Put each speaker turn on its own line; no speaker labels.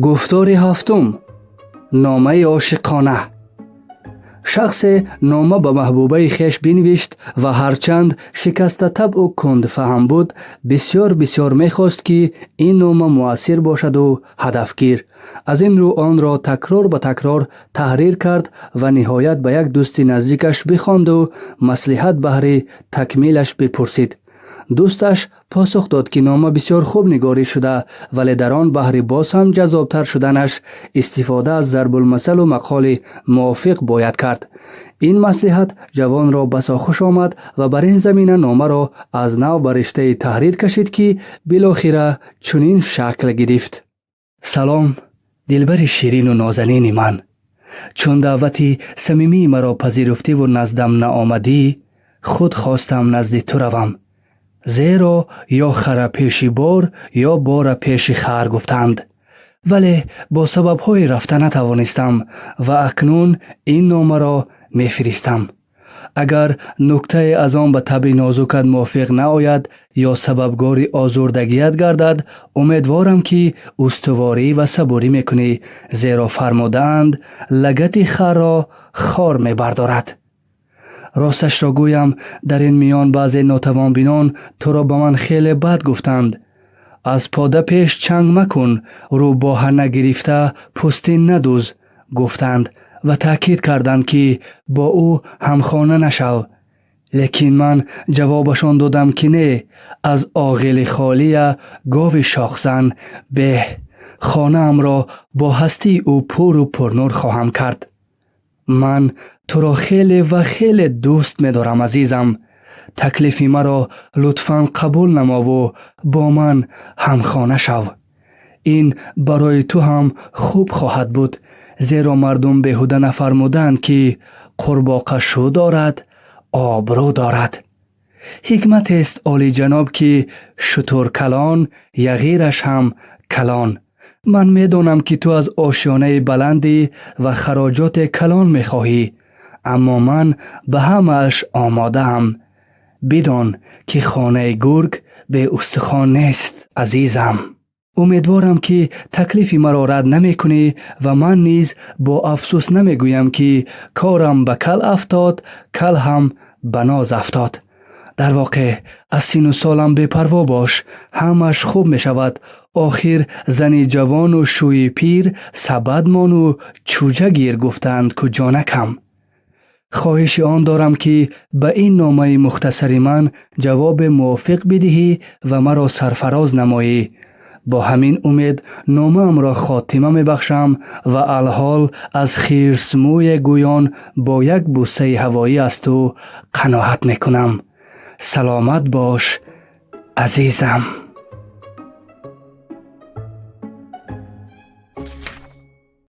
گفتار هفتم، نامه عاشقانه. شخص نامه به محبوبه خیش بنوشت و هرچند شکسته طبع و کندفهم بود، بسیار میخواست که این نامه مؤثر باشد و هدفگیر. از این رو آن را تکرار به تکرار تحریر کرد و نهایت به یک دوست نزدیکش بخواند و مصلحت بهر تکمیلش بپرسید. دوستش پاسخ داد که نامه بسیار خوب نگاری شده، ولی در آن بهر باز هم جذابتر شدنش استفاده از ضرب المثل و مقال موافق باید کرد. این مصلحت جوان را بسا خوش آمد و بر این زمینه نامه را از نو به رشته تحریر کشید که بالاخره چنین شکل گرفت: سلام دلبر شیرین و نازنین من، چون دعوتی صمیمی مرا پذیرفتی و نزدم نآمدی، خود خواستم نزد تو روم. زیرا یا خر پیش بار یا بار پیش خر گفتند، ولی با سبب های رفته نتوانستم و اکنون این نامه را می فرستم. اگر نکته از آن به طبع نازکت موافق نآید یا سببگاری آزردگیت گردد، امیدوارم که استواری و صبوری میکنی، زیرا فرمودند لگت خر را خار می بردارد. راستش را گویم، در این میان بعضی ناتوان بینان تو را به من خیلی بد گفتند. از پاده پیش چنگ مکن، رو با نگرفته پوستین ندوز گفتند و تاکید کردند که با او همخانه نشو. لیکن من جوابشان دادم که نه، از آغل خالی گاو شاخزن به خانه ام را با هستی او پر و پرنور خواهم کرد. من تو را خیلی دوست می دارم عزیزم. تکلیف مرا لطفاً قبول نما و با من همخانه شو. این برای تو هم خوب خواهد بود، زیرا مردم بیهوده نفرمودند که قورباغه شو دارد آبرو دارد. حکمت است عالی جناب که شتر کلان یغیرش هم کلان. من میدانم که تو از آشیانه بلندی و خراجات کلان میخواهی، اما من به همه‌اش آماده ام. بدان که خانه گرگ به استخوان نیست عزیزم. امیدوارم که تکلیف مرا رد نمی کنی و من نیز با افسوس نمی گویم که کارم به کل افتاد، کل هم به ناز افتاد. در واقع از سن و سالم بی‌پروا باش، همش خوب می شود. آخر زنی جوان و شوی پیر سبدمان و چوجه گیر گفتند که جانکم. خواهش آن دارم که به این نامه مختصر من جواب موافق بدهی و مرا سرفراز نمایی. با همین امید نامه ام را خاتمه می بخشم و الحال از خیرسموی گویان با یک بوسه هوایی از تو قناعت می کنم. سلامت باش عزیزم.